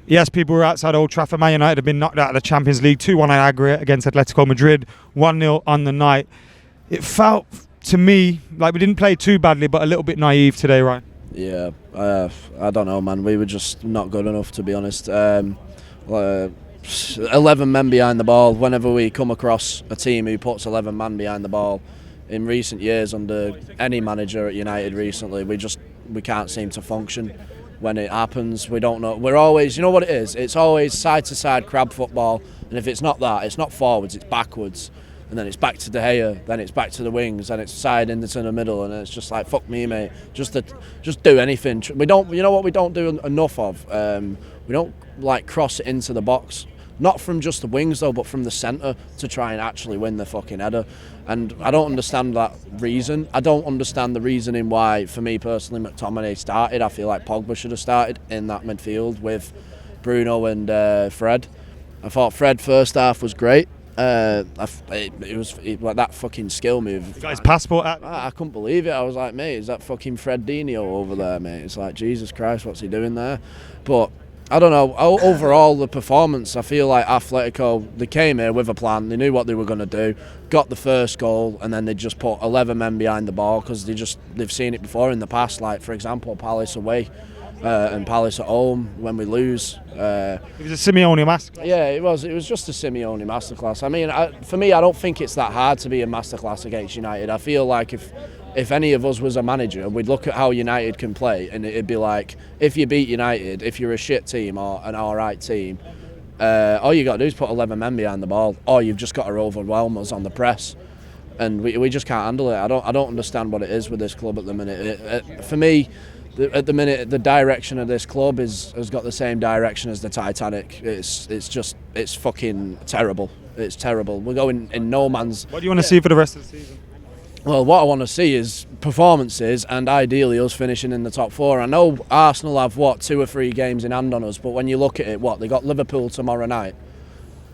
Yes, people were outside Old Trafford. Man United have been knocked out of the Champions League, 2-1 in aggregate against Atletico Madrid, 1-0 on the night. It felt to me like we didn't play too badly, but a little bit naive today, Ryan. Yeah, I don't know, man. We were just not good enough, to be honest. 11 men behind the ball. Whenever we come across a team who puts 11 men behind the ball, in recent years under any manager at United recently, we can't seem to function. When it happens, we don't know. We're always, you know what it is? It's always side-to-side crab football, and if it's not that, it's not forwards, it's backwards. And then it's back to De Gea, then it's back to the wings, then it's side into the middle, and it's just like, fuck me, mate. Just do anything. We don't, you know what we don't do enough of? We don't like cross it into the box. Not from just the wings though, but from the centre to try and actually win the fucking header. And I don't understand that reason. I don't understand the reasoning why, for me personally, McTominay started. I feel like Pogba should have started in that midfield with Bruno and Fred. I thought Fred first half was great. It was like that fucking skill move. You got his passport out? I couldn't believe it. I was like, mate, is that fucking Fredinho over there, mate? It's like, Jesus Christ, what's he doing there? But I don't know. Overall, the performance, I feel like Atletico, they came here with a plan. They knew what they were going to do, got the first goal, and then they just put 11 men behind the ball because they've seen it before in the past. Like, for example, Palace away and Palace at home when we lose. It was a Simeone masterclass. Yeah, it was. It was just a Simeone masterclass. I mean, for me, I don't think it's that hard to be a masterclass against United. I feel like if any of us was a manager, we'd look at how United can play, and it'd be like, if you beat United, if you're a shit team or an alright team, all you got to do is put 11 men behind the ball, or you've just got to overwhelm us on the press, and we just can't handle it. I don't understand what it is with this club at the minute. For me, at the minute, the direction of this club has got the same direction as the Titanic. It's fucking terrible. It's terrible. We're going in no man's. What do you want to see for the rest of the season? Well, what I want to see is performances and ideally us finishing in the top four. I know Arsenal have, 2 or 3 games in hand on us, but when you look at it, they got Liverpool tomorrow night.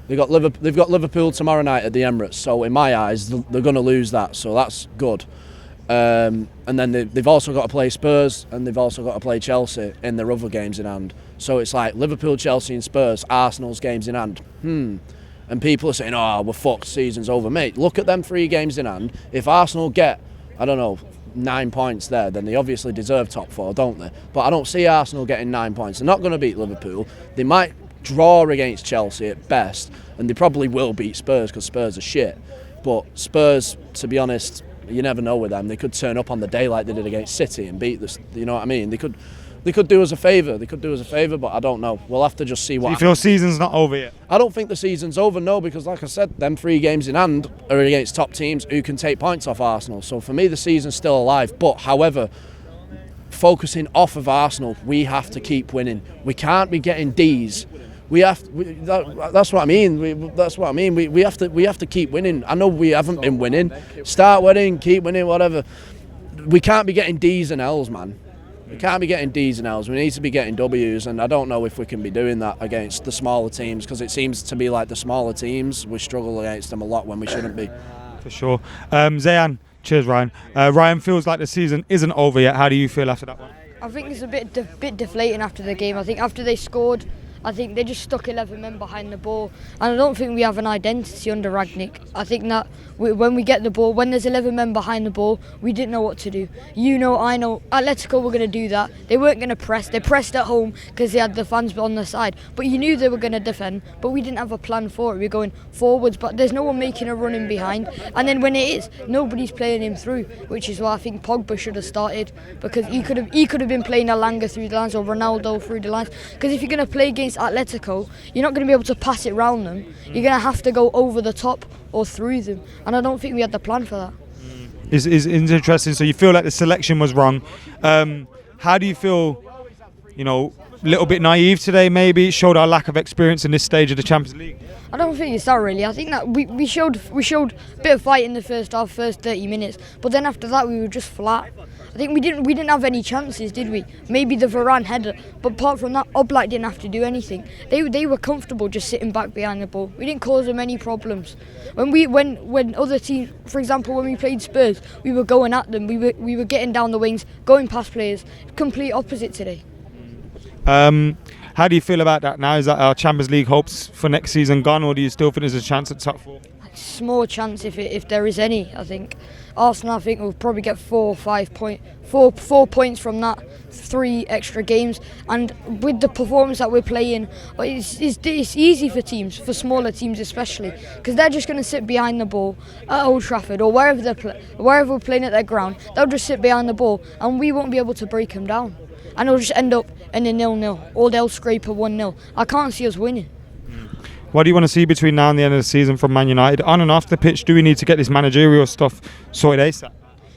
They've got Liverpool tomorrow night at the Emirates, so in my eyes, they're going to lose that, so that's good. And then they've also got to play Spurs and they've also got to play Chelsea in their other games in hand. So it's like Liverpool, Chelsea and Spurs, Arsenal's games in hand. And people are saying, oh, we're fucked, season's over. Mate, look at them 3 games in hand. If Arsenal get, 9 points there, then they obviously deserve top 4, don't they? But I don't see Arsenal getting 9 points. They're not going to beat Liverpool. They might draw against Chelsea at best, and they probably will beat Spurs because Spurs are shit. But Spurs, to be honest, you never know with them. They could turn up on the day like they did against City and beat this. You know what I mean? They could do us a favour. But I don't know. We'll have to just see what. Do you feel season's not over yet? I don't think the season's over, no, because like I said, them 3 games in hand are against top teams who can take points off Arsenal. So for me, the season's still alive. But however, focusing off of Arsenal, we have to keep winning. We can't be getting D's. That's what I mean. We have to keep winning. I know we haven't been winning. Start winning, keep winning, whatever. We can't be getting D's and L's, man. We can't be getting D's and L's. We need to be getting W's, and I don't know if we can be doing that against the smaller teams, because it seems to be like the smaller teams, we struggle against them a lot when we shouldn't be. For sure. Zayan, cheers, Ryan. Ryan feels like the season isn't over yet. How do you feel after that one? I think it's a bit deflating after the game. I think after they scored, I think they just stuck 11 men behind the ball, and I don't think we have an identity under Rangnick. I think that when we get the ball, when there's 11 men behind the ball, we didn't know what to do. You know, I know, Atletico were going to do that. They weren't going to press. They pressed at home because they had the fans on their side, but you knew they were going to defend, but we didn't have a plan for it. We were going forwards, but there's no one making a run in behind, and then when it is, nobody's playing him through, which is why I think Pogba should have started, because he could have been playing Alanga through the lines or Ronaldo through the lines, because if you're going to play against Atletico, you're not going to be able to pass it round them. You're going to have to go over the top or through them, and I don't think we had the plan for that. It's interesting. So you feel like the selection was wrong. How do you feel, a little bit naive today maybe? It showed our lack of experience in this stage of the Champions League. I don't think it's that really. I think that we showed a bit of fight in the first half, first 30 minutes, but then after that we were just flat. I think we didn't have any chances, did we? Maybe the Varane header, but apart from that, Oblak didn't have to do anything. They were comfortable just sitting back behind the ball. We didn't cause them any problems. When other teams, for example, when we played Spurs, we were going at them. We were getting down the wings, going past players. Complete opposite today. How do you feel about that now? Is that our Champions League hopes for next season gone, or do you still think there's a chance at top 4? Small chance if there is any. I think Arsenal, I think, will probably get 4 points from that 3 extra games, and with the performance that we're playing, it's easy for teams, for smaller teams especially, because they're just going to sit behind the ball at Old Trafford or wherever we're playing at their ground. They'll just sit behind the ball and we won't be able to break them down, and it'll just end up in a 0-0, or they'll scrape a 1-0. I can't see us winning. What do you want to see between now and the end of the season from Man United? On and off the pitch, do we need to get this managerial stuff sorted ASAP?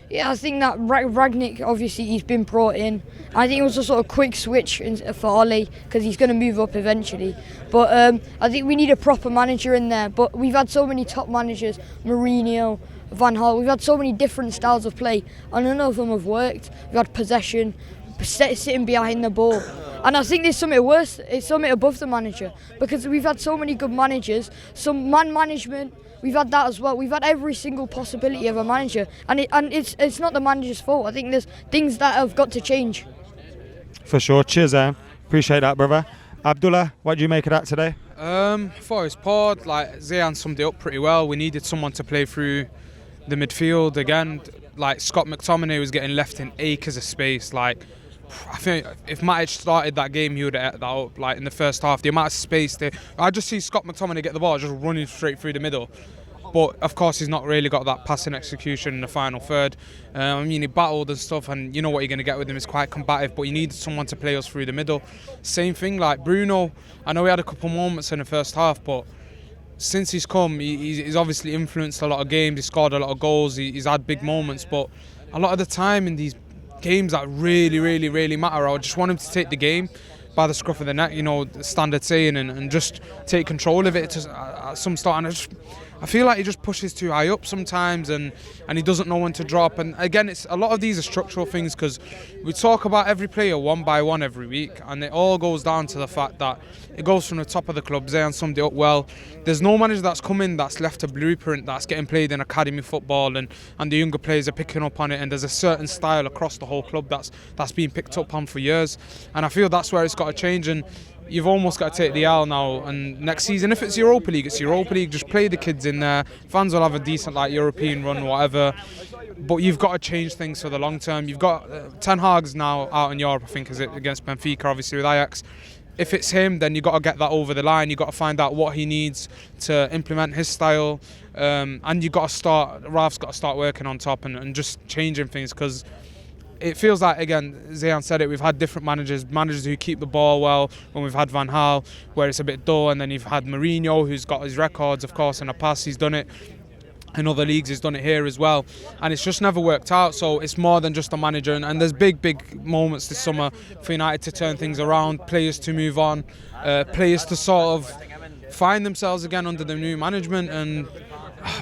Yeah, I think that Ragnick, obviously, he's been brought in. I think it was a sort of quick switch for Ole, because he's going to move up eventually. But I think we need a proper manager in there. But we've had so many top managers, Mourinho, Van Gaal. We've had so many different styles of play, and none of them have worked. We've had possession, sitting behind the ball. And I think there's something worse, it's something above the manager, because we've had so many good managers, some man management, we've had that as well. We've had every single possibility of a manager, and it's not the manager's fault. I think there's things that have got to change. For sure. Cheers, appreciate that, brother. Abdullah, what do you make of that today? I thought it was poor. Like Zayan summed it up pretty well. We needed someone to play through the midfield again. Like Scott McTominay was getting left in acres of space. Like, I think if Matic started that game, he would have ate that up. Like in the first half, the amount of space there, I just see Scott McTominay get the ball just running straight through the middle. But of course, he's not really got that passing execution in the final third. I mean, he battled and stuff, and you know what you're going to get with him is quite combative. But you needed someone to play us through the middle. Same thing like Bruno. I know he had a couple moments in the first half, but since he's come, he's obviously influenced a lot of games. He scored a lot of goals. He's had big moments, but a lot of the time in these games that really matter, I just want him to take the game by the scruff of the neck, you know, the standard saying, and just take control of it at some start. And I feel like he just pushes too high up sometimes, and he doesn't know when to drop. And again, it's a lot of these are structural things, because we talk about every player one by one every week, and it all goes down to the fact that it goes from the top of the club. Zayan summed it up well. There's no manager that's come in that's left a blueprint that's getting played in academy football, and the younger players are picking up on it, and there's a certain style across the whole club that's been picked up on for years. And I feel that's where it's got to change, and you've almost got to take the L now. And next season, if it's Europa League, it's Europa League. Just play the kids in there. Fans will have a decent European run, whatever. But you've got to change things for the long term. You've got Ten Hag's now out in Europe, I think, is it, against Benfica, obviously with Ajax. If it's him, then you've got to get that over the line. You've got to find out what he needs to implement his style. And you've got to Ralph's got to start working on top and just changing things, because it feels like, again, Zayan said it, we've had different managers who keep the ball well, when we've had Van Gaal, where it's a bit dull, and then you've had Mourinho, who's got his records, of course, in the past. He's done it in other leagues, he's done it here as well, and it's just never worked out. So it's more than just a manager, and there's big moments this summer for United to turn things around, players to move on, players to sort of find themselves again under the new management. And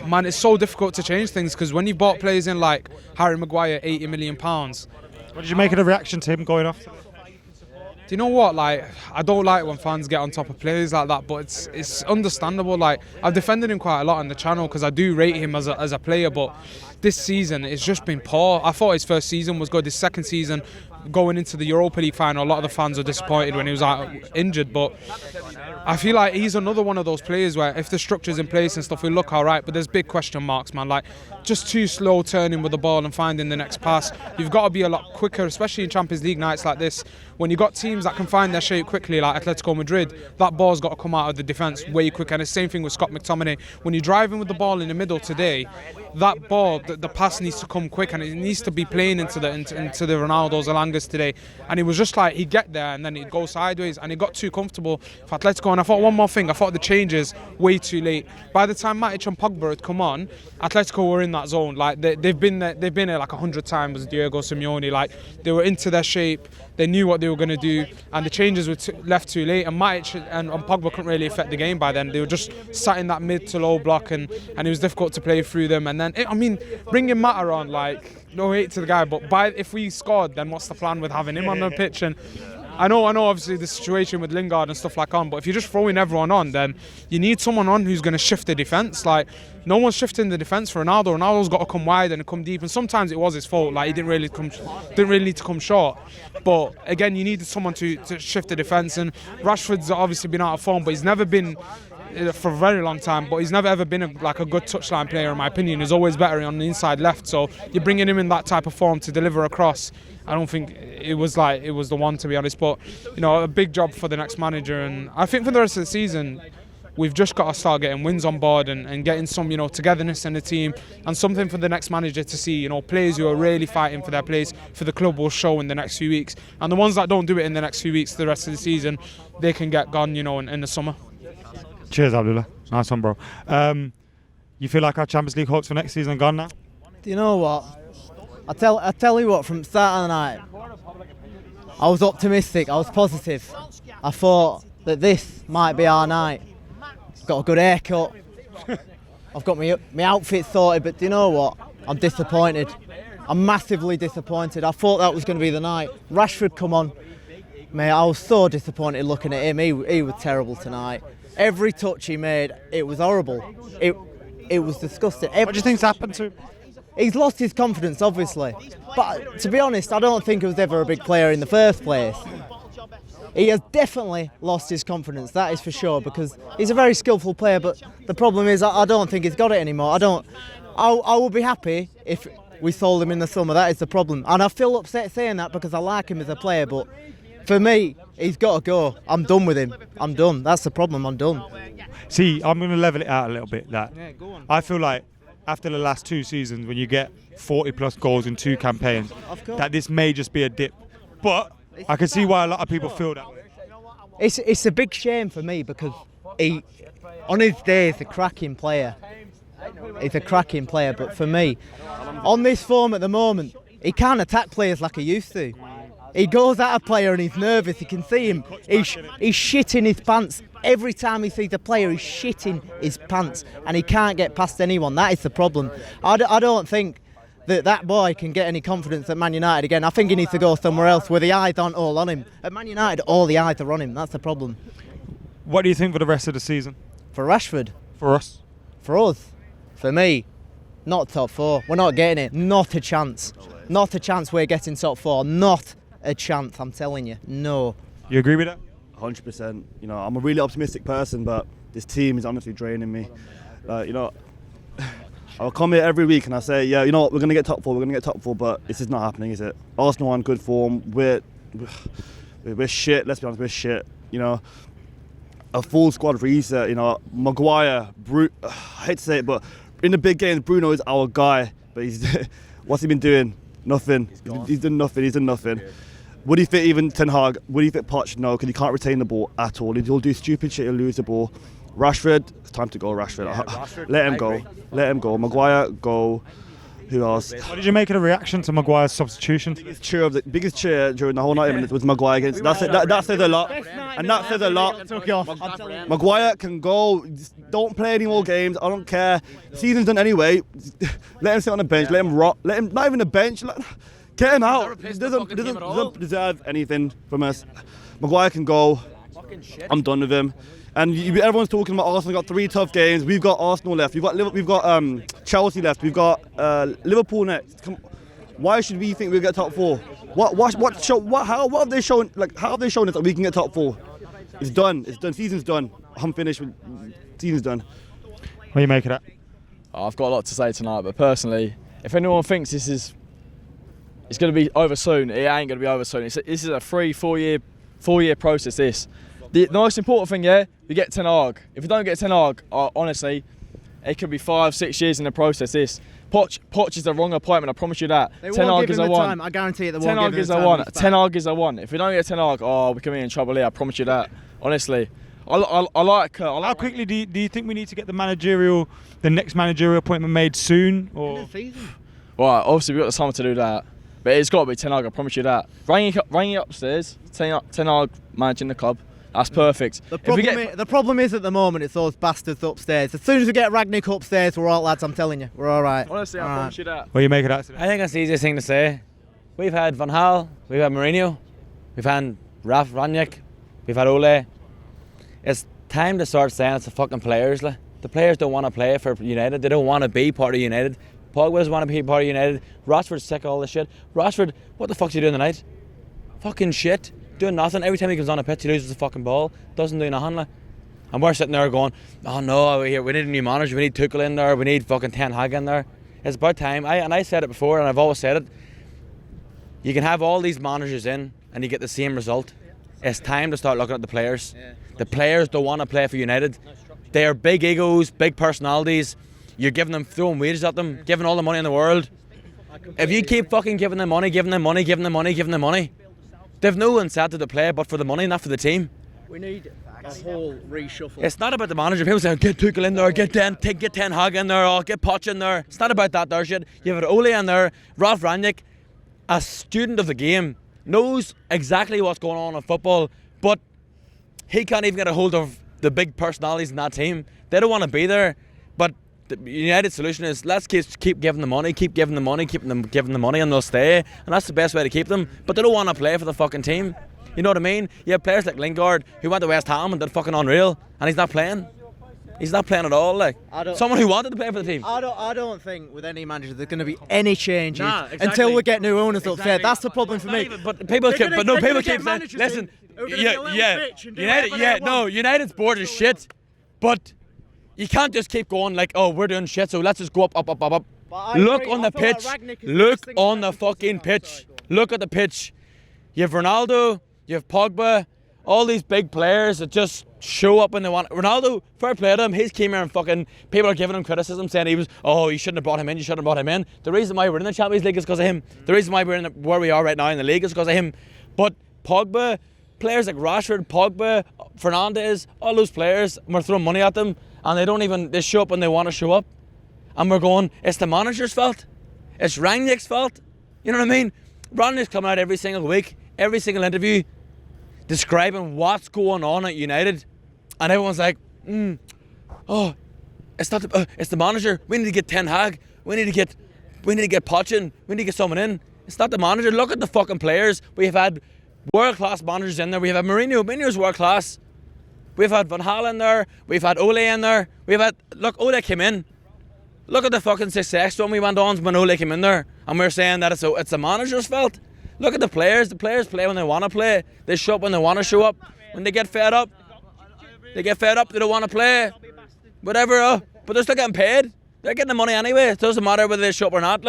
man, it's so difficult to change things, because when you bought players in like Harry Maguire, £80 million. What did you make of the reaction to him going off? Do you know what? Like, I don't like when fans get on top of players like that, but it's understandable. Like, I've defended him quite a lot on the channel because I do rate him as a player, but this season it's just been poor. I thought his first season was good. His second season, going into the Europa League final, a lot of the fans were disappointed when he was injured, but I feel like he's another one of those players where if the structure's in place and stuff, we look all right, but there's big question marks, man. Like, just too slow turning with the ball and finding the next pass. You've got to be a lot quicker, especially in Champions League nights like this. When you've got teams that can find their shape quickly, like Atletico Madrid, that ball's got to come out of the defence way quicker. And the same thing with Scott McTominay. When you're driving with the ball in the middle today, that ball, the pass needs to come quick, and it needs to be playing into the Ronaldos, Alangas today. And it was just like he'd get there and then he'd go sideways, and he got too comfortable for Atletico. And I thought one more thing, I thought the changes way too late. By the time Matic and Pogba had come on, Atletico were in that zone. Like they've been there like 100 times with Diego Simeone. Like, they were into their shape, they knew what they were going to do, and the changes were left too late. And Matic and Pogba couldn't really affect the game by then. They were just sat in that mid to low block, and it was difficult to play through them. And then, bringing Mata on, like, no hate to the guy, but if we scored, then what's the plan with having him on the pitch? And I know obviously the situation with Lingard and stuff like on, but if you're just throwing everyone on, then you need someone on who's going to shift the defence. Like, no one's shifting the defence for Ronaldo. Ronaldo's got to come wide and come deep, and sometimes it was his fault. Like, he didn't really need to come short. But again, you needed someone to shift the defence, and Rashford's obviously been out of form, but he's never been for a very long time, but he's never ever been a good touchline player in my opinion. He's always better on the inside left, so you're bringing him in that type of form to deliver across. I don't think it was the one, to be honest, but a big job for the next manager, and I think for the rest of the season we've just got to start getting wins on board and getting some togetherness in the team, and something for the next manager to see. Players who are really fighting for their place for the club will show in the next few weeks, and the ones that don't do it in the next few weeks, the rest of the season, they can get gone in the summer. Cheers, Abdullah. Nice one, bro. You feel like our Champions League hopes for next season are gone now? Do you know what? I tell you what, from the start of the night, I was optimistic, I was positive. I thought that this might be our night. Got a good haircut. I've got my outfit sorted, but do you know what? I'm disappointed. I'm massively disappointed. I thought that was going to be the night. Rashford come on. Mate, I was so disappointed looking at him. He was terrible tonight. Every touch he made, it was horrible. It was disgusting. What do you think's happened to him? He's lost his confidence, obviously. But to be honest, I don't think he was ever a big player in the first place. He has definitely lost his confidence, that is for sure, because he's a very skillful player, but the problem is I don't think he's got it anymore. I will be happy if we sold him in the summer, that is the problem. And I feel upset saying that because I like him as a player, but for me, he's got to go. I'm done with him. I'm done. That's the problem. I'm done. See, I'm going to level it out a little bit. I feel like after the last 2 seasons, when you get 40 plus goals in 2 campaigns, that this may just be a dip. But I can see why a lot of people feel that way. It's a big shame for me because he, on his day, is a cracking player. He's a cracking player, but for me, on this form at the moment, he can't attack players like he used to. He goes at a player and he's nervous. You can see him. He's shitting his pants. Every time he sees a player, he's shitting his pants and he can't get past anyone. That is the problem. I don't think that boy can get any confidence at Man United again. I think he needs to go somewhere else where the eyes aren't all on him. At Man United, all the eyes are on him. That's the problem. What do you think for the rest of the season? For Rashford? For us? For us? For me? Not top 4. We're not getting it. Not a chance. Not a chance we're getting top 4. Not a chance, I'm telling you. No. You agree with that? 100%. I'm a really optimistic person, but this team is honestly draining me. I'll come here every week and I say, yeah, we're going to get top 4, but this is not happening, is it? Arsenal are in good form. We're shit, let's be honest, we're shit. A full squad reset, Maguire, I hate to say it, but in the big games, Bruno is our guy, but what's he been doing? Nothing. He's done nothing. Would he fit even Ten Hag? Would he fit Poch? No, because he can't retain the ball at all. He'll do stupid shit, he'll lose the ball. Rashford, it's time to go, Rashford. Yeah, Rashford. Let him go. Maguire, go. Who else? What did you make of the reaction to Maguire's substitution? The biggest cheer during the whole 90 minutes was Maguire against. That says a lot. And that says a lot. Maguire can go. Don't play any more games. I don't care. The season's done anyway. Let him sit on the bench. Let him rot. Let him not even the bench. Get him out. He doesn't deserve anything from us. Maguire can go. I'm done with him. And everyone's talking about Arsenal. Got 3 tough games. We've got Arsenal left. We've got Chelsea left. We've got Liverpool next. Why should we think we'll get top 4? How have they shown? How have they shown us that we can get top 4? It's done. Season's done. I'm finished. Season's done. What do you make of that? I've got a lot to say tonight, but personally, if anyone thinks it's going to be over soon, it ain't going to be over soon. This is a 4 year process. The most important thing, we get Ten Hag. If we don't get Ten Hag, honestly, it could be 5-6 years in the process. Poch is the wrong appointment, I promise you that. They won't give him the time. I guarantee it. They won't give him the time. Ten Hag is the one. If we don't get Ten Hag, we can be in trouble here. I promise you that. Honestly, I like. How quickly do you think we need to get the next managerial appointment made soon? Or Well, obviously we've got the summer to do that, but it's got to be Ten Hag. I promise you that. Ring it upstairs. Ten Hag managing the club. That's perfect. The problem is at the moment it's those bastards upstairs. As soon as we get Ragnick upstairs, we're all lads. I'm telling you, we're all right. Honestly, I promise you that. What do you make of that? I think that's the easiest thing to say. We've had Van Gaal, we've had Mourinho, we've had Raf Rangnick, we've had Ole. It's time to start saying it's the fucking players. Like. The players don't want to play for United. They don't want to be part of United. Pogba doesn't want to be part of United. Rashford's sick of all this shit. Rashford, what the fuck's he doing tonight? Fucking shit. Doing nothing. Every time he comes on a pitch, he loses the fucking ball. Doesn't do nothing. Like. And we're sitting there going, oh no, we need a new manager. We need Tuchel in there. We need fucking Ten Hag in there. It's about time. I said it before, and I've always said it. You can have all these managers in, and you get the same result. It's time to start looking at the players. The players don't want to play for United. They are big egos, big personalities. You're giving them, throwing wages at them, giving all the money in the world. If you keep fucking giving them money, they've no incentive to play but for the money, not for the team. We need a whole reshuffle. It's not about the manager. People say, get Tuchel in there, get Ten Hag in there, or get Poch in there. It's not about that there shit. You have Ole in there, Ralph Rangnick, a student of the game, knows exactly what's going on in football, but he can't even get a hold of the big personalities in that team. They don't want to be there. But the United solution is let's keep giving them money, keep giving them money, keep them giving them money, and they'll stay. And that's the best way to keep them. But they don't want to play for the fucking team. You know what I mean? You have players like Lingard who went to West Ham and did fucking unreal, and he's not playing. He's not playing at all. Like someone who wanted to play for the team. I don't think with any manager there's going to be any changes exactly. until we get new owners up there. That's the problem for me. But people keep saying, listen, United's board is shit, but you can't just keep going like, oh, we're doing shit, so let's just go up. Look on the pitch. Look on the fucking pitch. Look at the pitch. You have Ronaldo, you have Pogba, all these big players that just show up when they want. Ronaldo, fair play to him, he's came here and fucking, people are giving him criticism saying you shouldn't have brought him in, The reason why we're in the Champions League is because of him. The reason why we're in where we are right now in the league is because of him. But Pogba, players like Rashford, Pogba, Fernandes, all those players, we're throwing money at them and they show up when they want to show up. And we're going, it's the manager's fault. It's Rangnick's fault. You know what I mean? Rangnick's coming out every single week, every single interview, describing what's going on at United. And everyone's like, it's the manager. We need to get Ten Hag. We need to get Poch in. We need to get someone in. It's not the manager. Look at the fucking players. We've had world-class managers in there. We have Mourinho. Mourinho's world-class. We've had Van Gaal in there. We've had Ole in there. Ole came in. Look at the fucking success when we went on when Ole came in there. And we're saying that it's the manager's fault. Look at the players. The players play when they want to play. They show up when they want to show up. When they get fed up, they don't want to play. Whatever. But they're still getting paid. They're getting the money anyway. It doesn't matter whether they show up or not.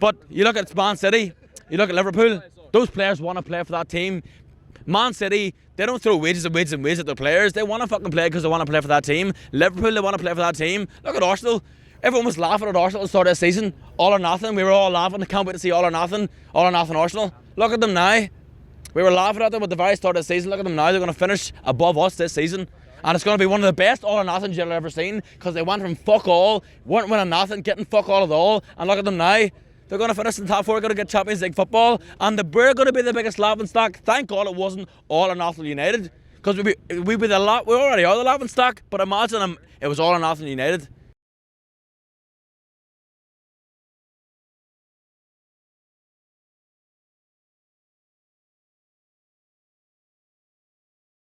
But you look at Man City. You look at Liverpool. Those players want to play for that team. Man City, they don't throw wages at their players. They want to fucking play because they want to play for that team. Liverpool, they want to play for that team. Look at Arsenal. Everyone was laughing at Arsenal at the start of the season. All or nothing. We were all laughing. I can't wait to see all or nothing. All or nothing Arsenal. Look at them now. We were laughing at them at the very start of the season. Look at them now. They're going to finish above us this season. And it's going to be one of the best all or nothings you'll ever seen because they went from fuck all, weren't winning nothing, getting fuck all at all. And look at them now. They're going to finish in the top four, going to get Champions League football. And we're going to be the biggest laughing stock. Thank God it wasn't all or nothing United. Because we already are the laughing stock. But imagine it was all or nothing United.